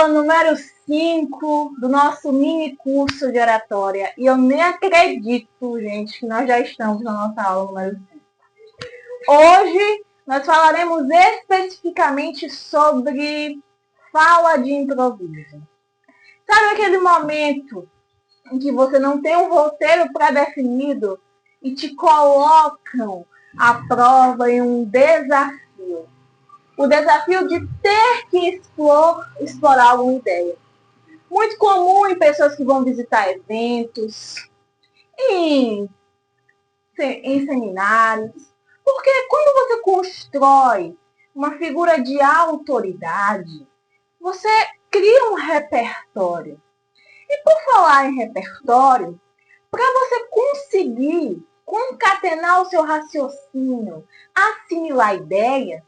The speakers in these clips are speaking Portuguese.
Aula número 5 do nosso mini curso de oratória. E eu nem acredito, gente, que nós já estamos na nossa aula número 5. Hoje nós falaremos especificamente sobre fala de improviso. Sabe aquele momento em que você não tem um roteiro pré-definido e te colocam à prova em um desafio? O desafio de ter que explorar alguma ideia. Muito comum em pessoas que vão visitar eventos, em seminários. Porque quando você constrói uma figura de autoridade, você cria um repertório. E por falar em repertório, para você conseguir concatenar o seu raciocínio, assimilar ideias,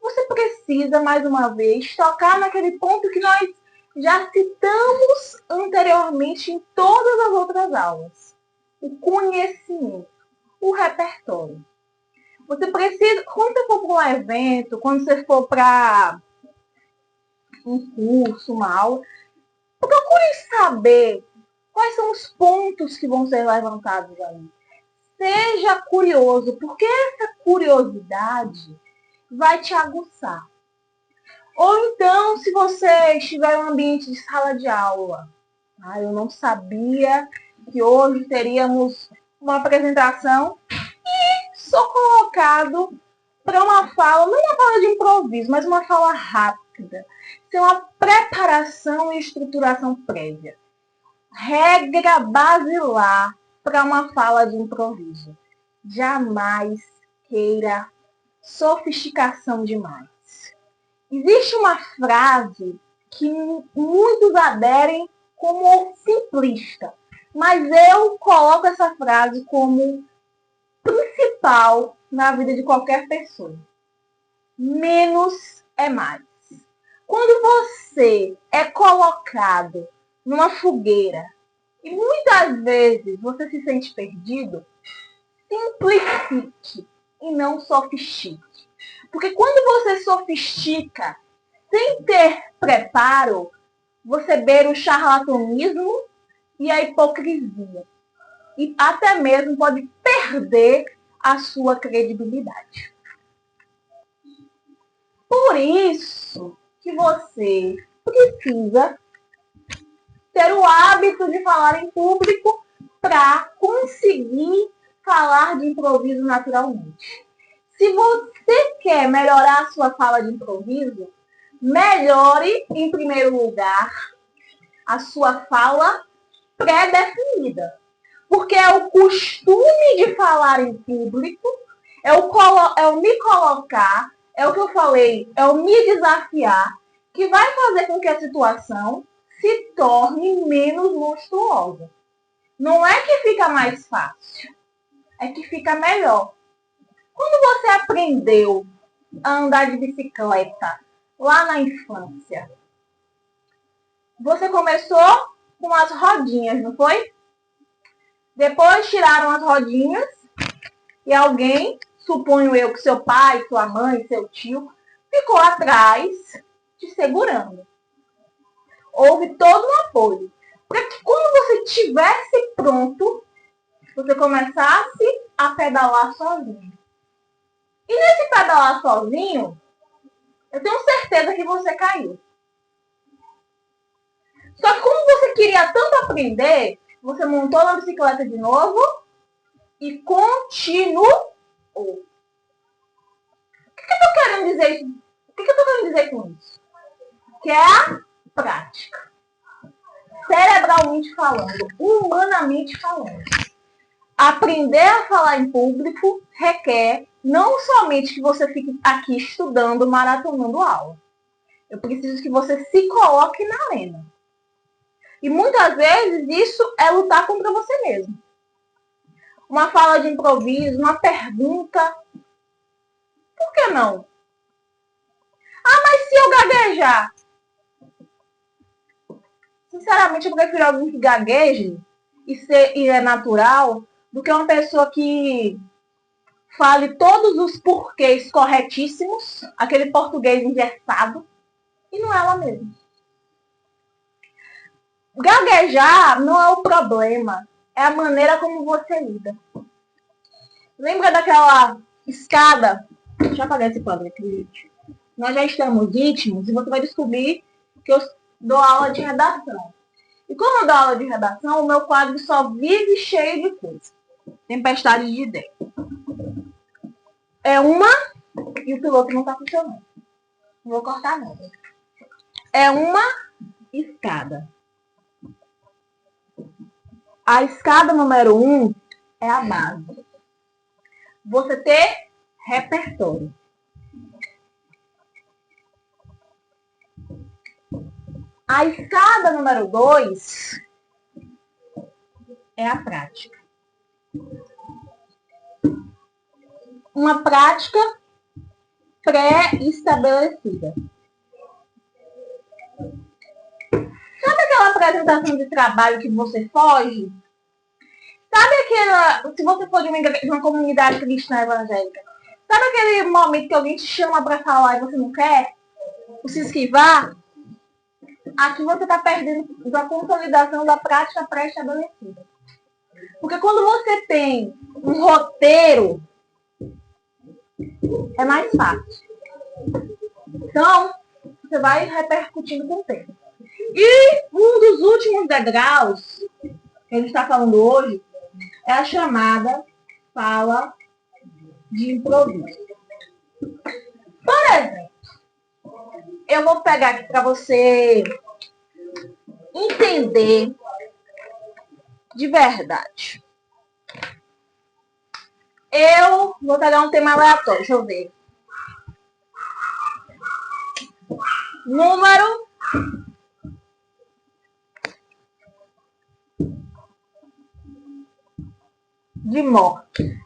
você precisa, mais uma vez, tocar naquele ponto que nós já citamos anteriormente em todas as outras aulas. O conhecimento, o repertório. Você precisa, quando você for para um evento, quando você for para um curso, uma aula, procure saber quais são os pontos que vão ser levantados ali. Seja curioso, porque essa curiosidade vai te aguçar. Ou então, se você estiver em um ambiente de sala de aula, eu não sabia que hoje teríamos uma apresentação e sou colocado para uma fala, não uma fala de improviso, mas uma fala rápida. Tem uma preparação e estruturação prévia. Regra basilar para uma fala de improviso. Jamais queira sofisticação demais. Existe uma frase que muitos aderem como simplista, mas eu coloco essa frase como principal na vida de qualquer pessoa. Menos é mais. Quando você é colocado numa fogueira e muitas vezes você se sente perdido, simplifique e não sofistique. Porque quando você sofistica sem ter preparo, você beira o charlatanismo e a hipocrisia. E até mesmo pode perder a sua credibilidade. Por isso que você precisa ter o hábito de falar em público para conseguir falar de improviso naturalmente. Se você quer melhorar a sua fala de improviso, melhore, em primeiro lugar, a sua fala pré-definida. Porque é o costume de falar em público, é o me colocar, é o que eu falei, é o me desafiar, que vai fazer com que a situação se torne menos monstruosa. Não é que fica mais fácil, é que fica melhor. Quando você aprendeu a andar de bicicleta lá na infância, você começou com as rodinhas, não foi? Depois tiraram as rodinhas e alguém, suponho eu que seu pai, sua mãe, seu tio, ficou atrás te segurando. Houve todo um apoio. Para que quando você estivesse pronto, você começasse a pedalar sozinho. E nesse pedalar sozinho, eu tenho certeza que você caiu. Só que como você queria tanto aprender, você montou na bicicleta de novo e continuou. O que eu tô querendo dizer? O que eu tô querendo dizer com isso? Que é a prática. Cerebralmente falando, humanamente falando. Aprender a falar em público requer não somente que você fique aqui estudando, maratonando aula. Eu preciso que você se coloque na arena. E muitas vezes isso é lutar contra você mesmo. Uma fala de improviso, uma pergunta. Por que não? Mas se eu gaguejar? Sinceramente, eu prefiro alguém que gagueje e é natural do que uma pessoa que fale todos os porquês corretíssimos, aquele português engessado, e não é ela mesma. Gaguejar não é o problema, é a maneira como você lida. Lembra daquela escada? Deixa eu apagar esse quadro aqui, gente. Nós já estamos íntimos e você vai descobrir que eu dou aula de redação. E como eu dou aula de redação, o meu quadro só vive cheio de coisa. Tempestade de ideias. É uma e o piloto não está funcionando. Não vou cortar nada. É uma escada. A escada número 1 é a base. Você ter repertório. A escada número 2 é a prática. Uma prática pré-estabelecida. Sabe aquela apresentação de trabalho que você foge? Sabe aquela... Se você for de uma comunidade cristã evangélica, sabe aquele momento que alguém te chama para falar e você não quer? Se esquivar? Aqui você está perdendo a consolidação da prática pré-estabelecida. Porque quando você tem um roteiro, é mais fácil. Então, você vai repercutindo com o tempo. E um dos últimos degraus que a gente está falando hoje é a chamada fala de improviso. Por exemplo, eu vou pegar aqui para você entender de verdade. Eu vou pegar um tema aleatório, deixa eu ver. Número de morte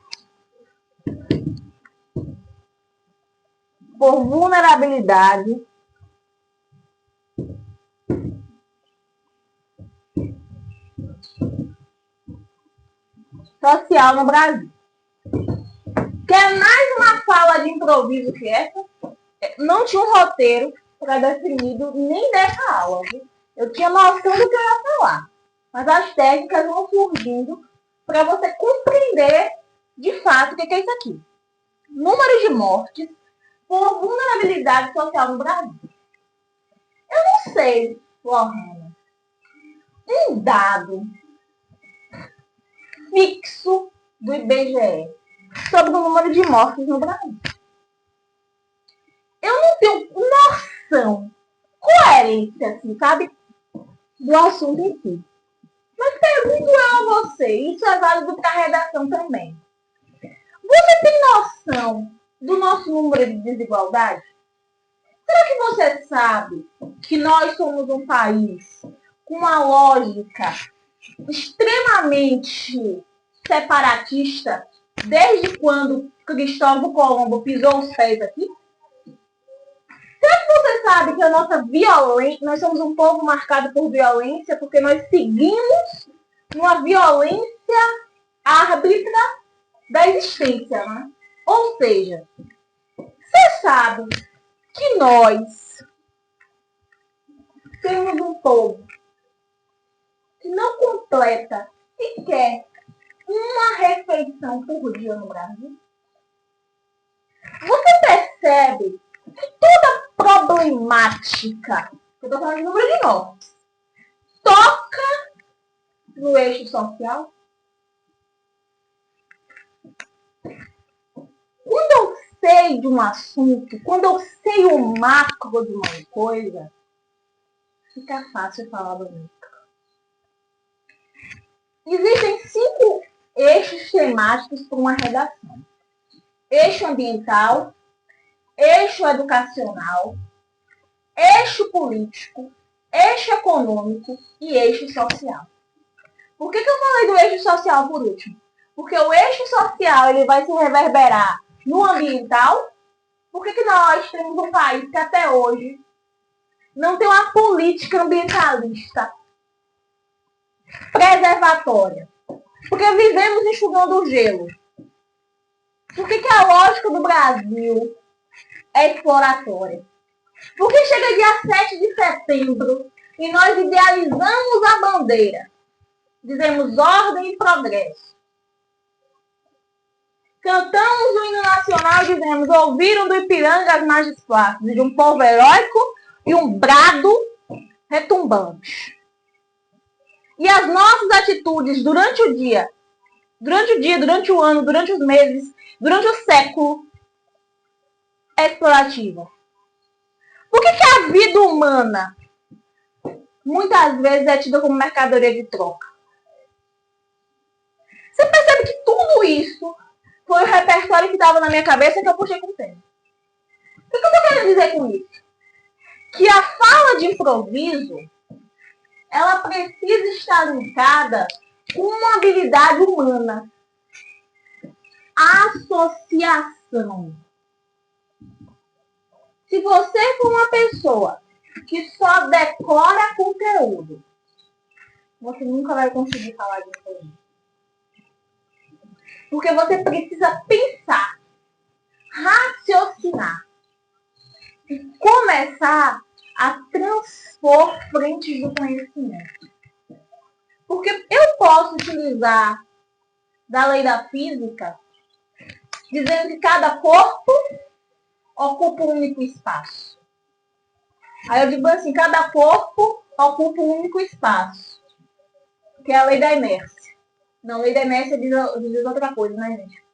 por vulnerabilidade social no Brasil. Quer mais uma fala de improviso que essa? Não tinha um roteiro pré-definido nem dessa aula. Viu? Eu tinha noção do que eu ia falar. Mas as técnicas vão surgindo para você compreender de fato o que é isso aqui. Número de mortes por vulnerabilidade social no Brasil. Eu não sei, Lorena, um dado fixo do IBGE sobre o número de mortes no Brasil. Eu não tenho noção, coerência, assim, sabe, do assunto em si. Mas pergunto eu a você, isso é válido para a redação também. Você tem noção do nosso número de desigualdade? Será que você sabe que nós somos um país com uma lógica extremamente separatista desde quando Cristóvão Colombo pisou os pés aqui? Será que você sabe que a nossa violência, nós somos um povo marcado por violência porque nós seguimos uma violência árbitra da existência, né? Ou seja, você sabe que nós temos um povo que não completa sequer uma refeição por dia no Brasil? Você percebe que toda problemática, eu estou falando de número de mortes, toca no eixo social? Quando eu sei de um assunto, quando eu sei o macro de uma coisa, fica fácil falar do micro. Existem 5 eixos temáticos para uma redação. Eixo ambiental, eixo educacional, eixo político, eixo econômico e eixo social. Por que eu falei do eixo social por último? Porque o eixo social ele vai se reverberar no ambiental. Por que nós temos um país que até hoje não tem uma política ambientalista preservatória? Porque vivemos enxugando o gelo. Por que a lógica do Brasil é exploratória? Porque chega dia 7 de setembro, e nós idealizamos a bandeira. Dizemos ordem e progresso. Cantamos o hino nacional e dizemos: ouviram do Ipiranga as margens flácidas de um povo heróico e um brado retumbante. E as nossas atitudes durante o ano, durante os meses, durante o século, é explorativa. Por que a vida humana muitas vezes é tida como mercadoria de troca? Você percebe que tudo isso foi o repertório que estava na minha cabeça que eu puxei com o tempo. O que eu estou querendo dizer com isso? Que a fala de improviso, ela precisa estar linkada com uma habilidade humana. Associação. Se você for uma pessoa que só decora conteúdo, você nunca vai conseguir falar de improviso. Porque você precisa pensar, raciocinar e começar a transpor frentes do conhecimento. Porque eu posso utilizar da lei da física dizendo que cada corpo ocupa um único espaço. Aí eu digo assim, cada corpo ocupa um único espaço, que é a lei da inércia. Não, a lei da inércia diz outra coisa, né, gente?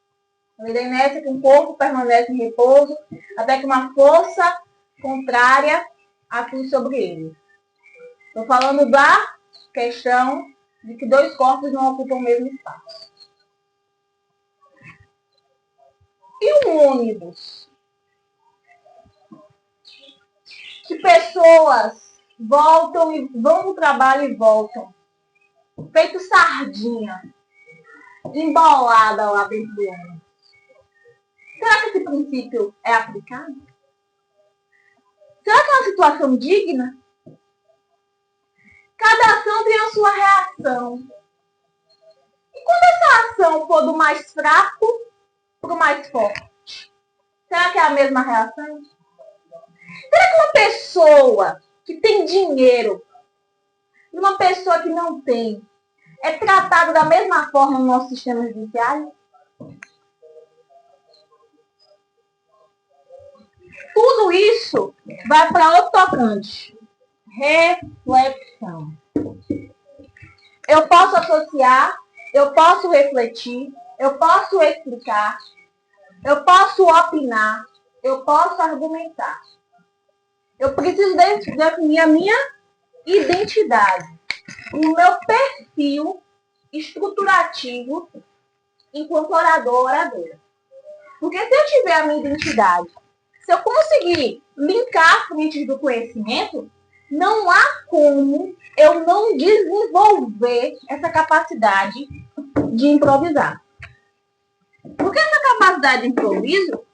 A lei da inércia é que um corpo permanece em repouso até que uma força contrária atue sobre ele. Estou falando da questão de que dois corpos não ocupam o mesmo espaço. E um ônibus? Que pessoas voltam e vão no trabalho e voltam, feito sardinha, embolada lá dentro do ônibus. Será que esse princípio é aplicado? Será que é uma situação digna? Cada ação tem a sua reação. E quando essa ação for do mais fraco para o mais forte, será que é a mesma reação? Será que uma pessoa que tem dinheiro e uma pessoa que não tem é tratada da mesma forma no nosso sistema judiciário? Tudo isso vai para outro tocante. Reflexão. Eu posso associar, eu posso refletir, eu posso explicar, eu posso opinar, eu posso argumentar. Eu preciso definir a minha identidade, o meu perfil estruturativo enquanto orador, oradora. Porque se eu tiver a minha identidade, se eu conseguir linkar frentes do conhecimento, não há como eu não desenvolver essa capacidade de improvisar. Porque essa capacidade de improviso,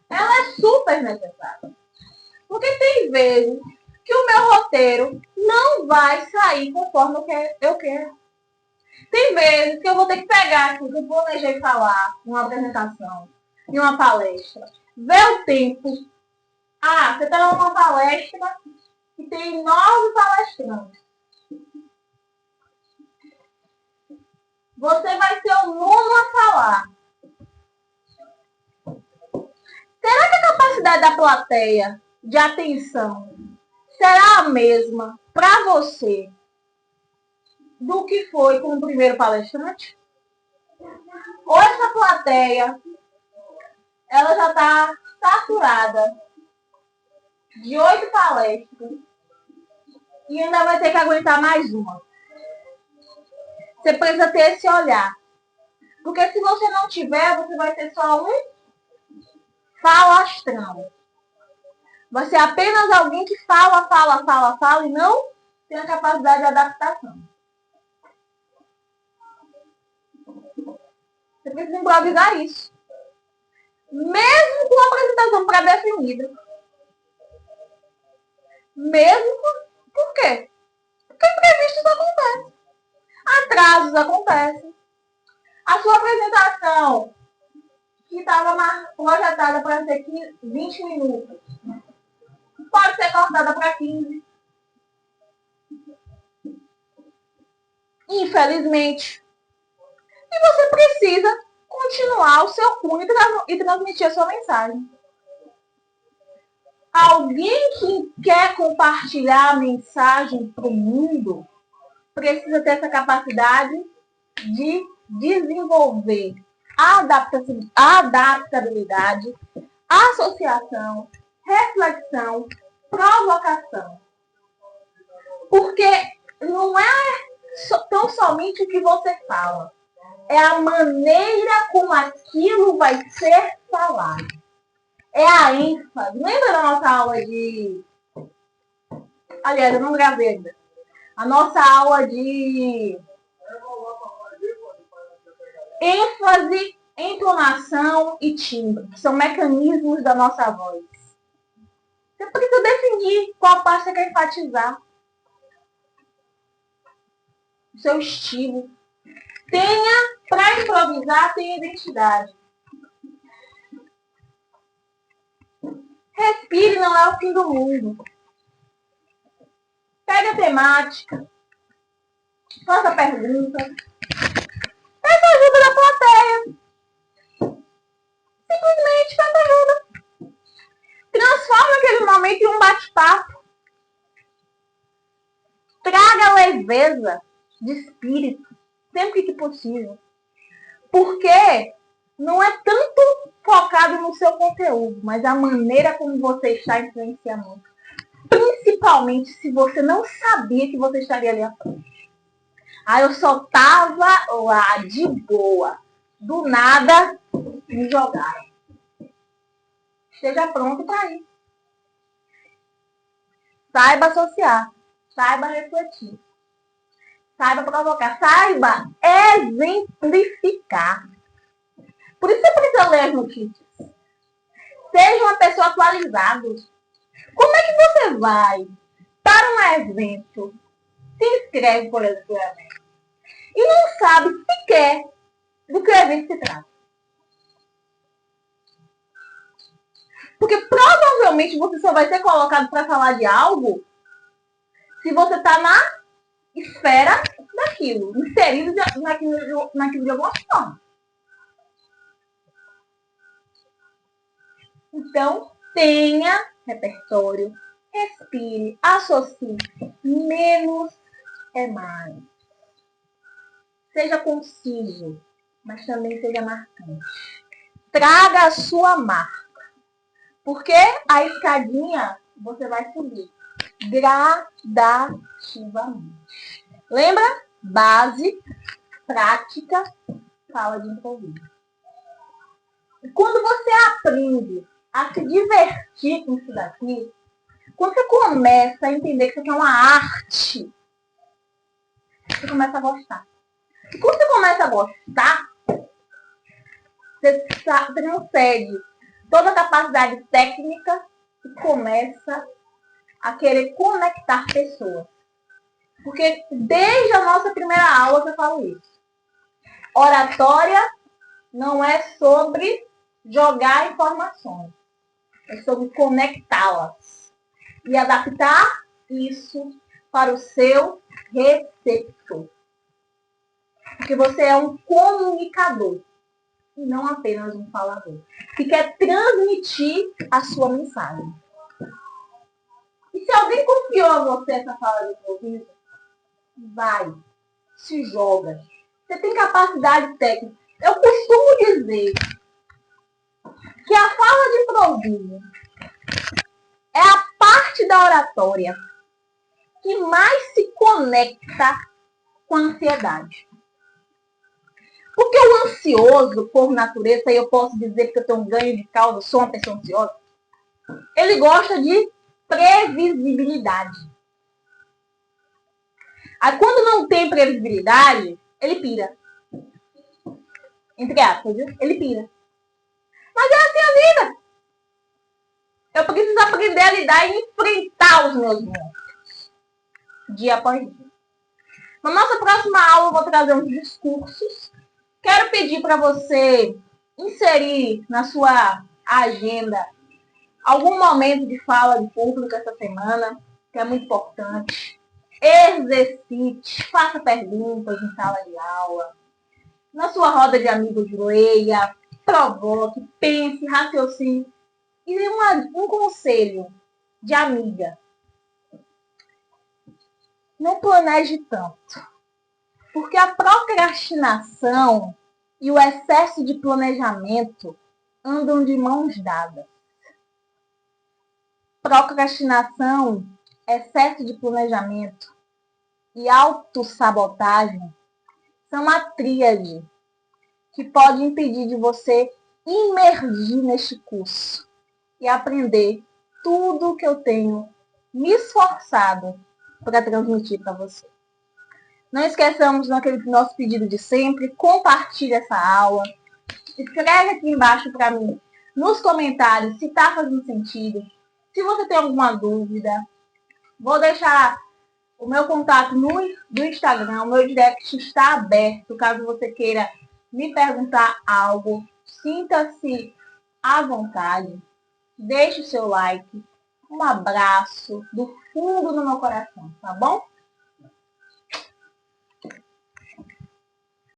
ela é super necessária. Porque tem vezes que o meu roteiro não vai sair conforme eu quero. Tem vezes que eu vou ter que pegar aqui, que eu planejei falar em uma apresentação, em uma palestra, ver o tempo. Ah, você está numa palestra que tem 9 palestrantes. Você vai ser o nono a falar. Será que a capacidade da plateia de atenção será a mesma para você do que foi com o primeiro palestrante? Ou essa plateia, ela já está saturada de 8 palestras e ainda vai ter que aguentar mais uma? Você precisa ter esse olhar. Porque se você não tiver, você vai ter só um falastrão. Vai ser apenas alguém que fala e não tem a capacidade de adaptação. Você precisa improvisar isso. Mesmo com a apresentação pré-definida. Mesmo por quê? Porque imprevistos acontecem. Atrasos acontecem. A sua apresentação que estava projetada para ser 20 minutos. Pode ser cortada para 15. Infelizmente. E você precisa continuar o seu cunho e transmitir a sua mensagem. Alguém que quer compartilhar a mensagem para o mundo precisa ter essa capacidade de desenvolver adaptabilidade, associação, reflexão, provocação. Porque não é tão somente o que você fala, é a maneira como aquilo vai ser falado. É a ênfase. Lembra da nossa aula de... Aliás, eu não gravei ainda. A nossa aula de ênfase, entonação e timbre, que são mecanismos da nossa voz. Você precisa definir qual parte você quer enfatizar. O seu estilo. Para improvisar, tenha identidade. Respire, não é o fim do mundo. Pegue a temática. Faça perguntas. Peça ajuda da plateia. Simplesmente peça ajuda. Transforma aquele momento em um bate-papo. Traga leveza de espírito, sempre que possível. Porque não é tanto focado no seu conteúdo, mas a maneira como você está influenciando. Principalmente se você não sabia que você estaria ali à frente. Aí eu só tava lá de boa. Do nada, me jogaram. Esteja pronto para ir. Saiba associar. Saiba refletir. Saiba provocar. Saiba exemplificar. Por isso você precisa ler as notícias. Seja uma pessoa atualizada. Como é que você vai para um evento, se inscreve, por exemplo, no evento, e não sabe sequer do que o evento se trata? Porque provavelmente você só vai ser colocado para falar de algo se você está na esfera daquilo, inserido naquilo de alguma forma. Então, tenha repertório, respire, associe. Menos é mais. Seja conciso, mas também seja marcante. Traga a sua marca. Porque a escadinha você vai subir gradativamente. Lembra? Base, prática, fala de improviso. E quando você aprende a se divertir com isso daqui, quando você começa a entender que isso aqui é uma arte, você começa a gostar. E quando você começa a gostar, você transcende toda a capacidade técnica e começa a querer conectar pessoas. Porque desde a nossa primeira aula eu falo isso. Oratória não é sobre jogar informações. É sobre conectá-las. E adaptar isso para o seu receptor. Porque você é um comunicador. E não apenas um falador. Que quer transmitir a sua mensagem. E se alguém confiou a você essa fala de improviso, vai. Se joga. Você tem capacidade técnica. Eu costumo dizer que a fala de improviso é a parte da oratória que mais se conecta com a ansiedade. Porque o ansioso, por natureza, e eu posso dizer que eu tenho um ganho de causa, eu sou uma pessoa ansiosa, ele gosta de previsibilidade. Aí quando não tem previsibilidade, ele pira. Entre aspas, viu? Ele pira. Mas é assim a vida. Eu preciso aprender a lidar e enfrentar os meus monstros. Dia após dia. Na nossa próxima aula eu vou trazer uns discursos. Quero pedir para você inserir na sua agenda algum momento de fala de público essa semana, que é muito importante. Exercite, faça perguntas em sala de aula. Na sua roda de amigos, leia, provoque, pense, raciocine. E um conselho de amiga. Não planeje tanto. Porque a procrastinação e o excesso de planejamento andam de mãos dadas. Procrastinação, excesso de planejamento e autossabotagem são uma tríade que pode impedir de você imergir neste curso e aprender tudo o que eu tenho me esforçado para transmitir para você. Não esqueçamos daquele nosso pedido de sempre, compartilhe essa aula, escreve aqui embaixo para mim, nos comentários, se está fazendo sentido, se você tem alguma dúvida. Vou deixar o meu contato no Instagram, o meu direct está aberto, caso você queira me perguntar algo, sinta-se à vontade, deixe o seu like, um abraço do fundo do meu coração, tá bom?